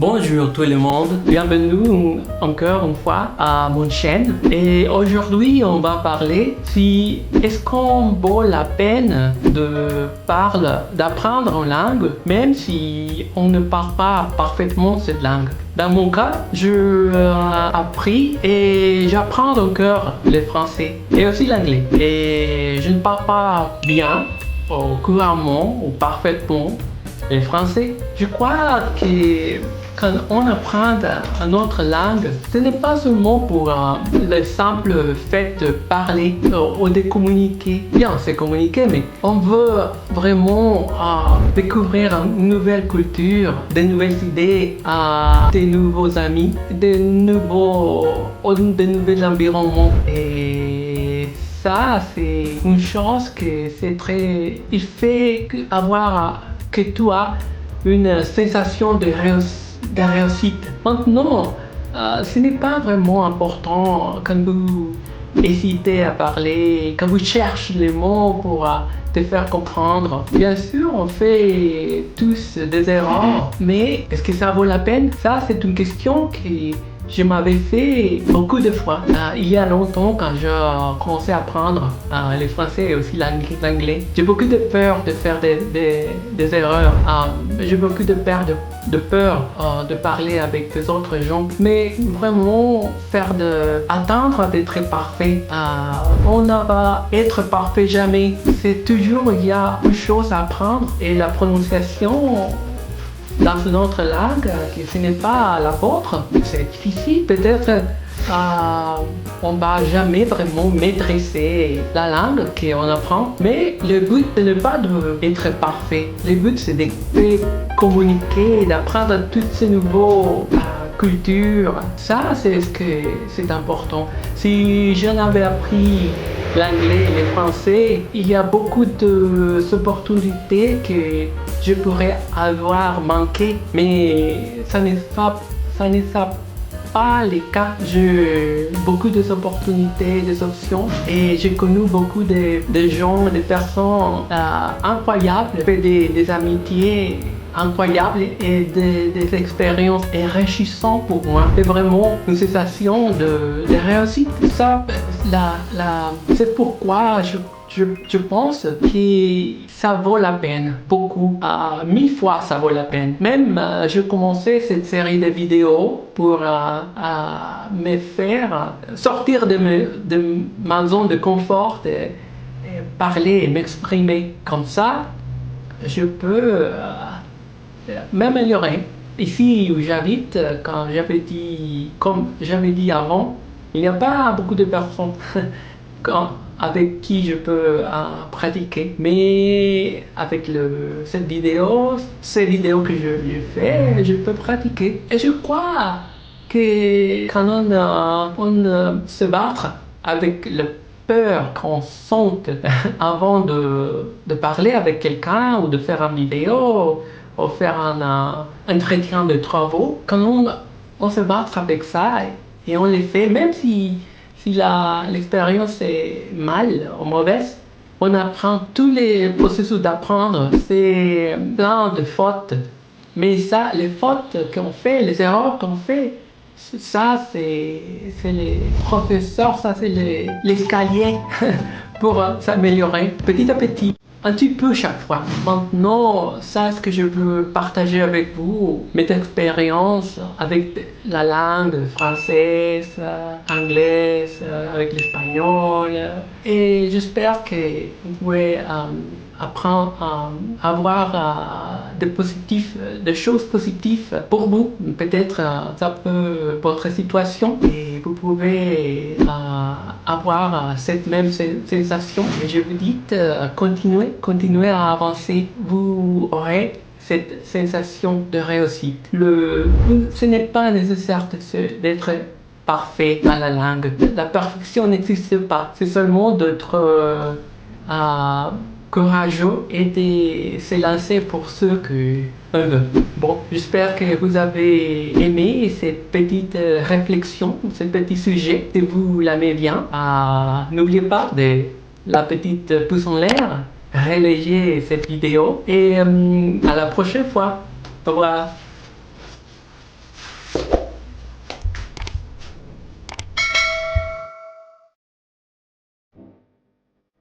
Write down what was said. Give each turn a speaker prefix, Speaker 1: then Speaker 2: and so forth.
Speaker 1: Bonjour tout le monde, bienvenue encore une fois à mon chaîne. Et aujourd'hui on va parler si est-ce qu'on vaut la peine d'apprendre une langue même si on ne parle pas parfaitement cette langue. Dans mon cas, je appris et j'apprends encore le français et aussi l'anglais. Et je ne parle pas bien ou couramment ou parfaitement le français. Je crois que quand on apprend une autre langue, ce n'est pas seulement pour le simple fait de parler ou de communiquer. Bien, c'est communiquer, mais on veut vraiment découvrir une nouvelle culture, de nouvelles idées, des nouveaux amis, de nouveaux environnements. Et ça, c'est une chose que c'est très... Il fait avoir que tu as une sensation de réussite. Maintenant, ce n'est pas vraiment important quand vous hésitez à parler, quand vous cherchez les mots pour te faire comprendre. Bien sûr, on fait tous des erreurs, mais est-ce que ça vaut la peine? Ça, c'est une question que je m'avais fait beaucoup de fois. Il y a longtemps, quand je commençais à apprendre le français et aussi l'anglais, j'ai beaucoup de peur de faire des erreurs. J'ai beaucoup de peur de parler avec des autres gens. Mais vraiment, attendre d'être parfait. On ne va être parfait jamais. C'est toujours, il y a une chose à apprendre et la prononciation dans une autre langue, que ce n'est pas la vôtre, c'est difficile. Peut-être on va jamais vraiment maîtriser la langue qu'on apprend, mais le but ce n'est pas d'être parfait. Le but c'est de communiquer, d'apprendre toutes ces nouvelles cultures. Ça c'est ce que c'est important. Si j'en avais appris l'anglais et le français, il y a beaucoup d'opportunités que je pourrais avoir manqué, mais ça n'est pas le cas. J'ai beaucoup d'opportunités, des options et j'ai connu beaucoup de gens, de personnes incroyables, j'ai fait des amitiés incroyables et des expériences enrichissantes pour moi. C'est vraiment une sensation de réussite. Ça, c'est pourquoi je pense que ça vaut la peine, beaucoup, 1000 fois ça vaut la peine. Même j'ai commencé cette série de vidéos pour me faire sortir de ma zone de confort et parler et m'exprimer. Comme ça, je peux m'améliorer. Ici où j'habite, comme j'avais dit avant, il n'y a pas beaucoup de personnes avec qui je peux pratiquer. Mais avec ces vidéos que je fais, je peux pratiquer. Et je crois que quand on se bat avec la peur qu'on sente avant de parler avec quelqu'un ou de faire une vidéo ou faire un entretien de travaux, quand on se bat avec ça et on les fait, même si l'expérience est mal ou mauvaise, on apprend tous les processus d'apprendre. C'est plein de fautes. Mais ça, les fautes qu'on fait, les erreurs qu'on fait, ça c'est les professeurs, ça c'est l'escalier pour s'améliorer petit à petit. Un petit peu chaque fois. Maintenant, ça, ce que je veux partager avec vous, mes expériences avec la langue française, anglaise, avec l'espagnol. Et j'espère que vous pouvez apprendre à avoir des choses positives pour vous. Peut-être ça peut votre situation et vous pouvez avoir cette même sensation. Et je vous dis, continuez à avancer. Vous aurez cette sensation de réussite. Ce n'est pas nécessaire d'être parfait dans la langue. La perfection n'existe pas. C'est seulement d'être courageux et de se lancer pour ce qu'on veut. Bon, j'espère que vous avez aimé cette petite réflexion, ce petit sujet. Si vous l'aimez bien, n'oubliez pas de la petite pouce en l'air, relayez cette vidéo et à la prochaine fois. Au revoir.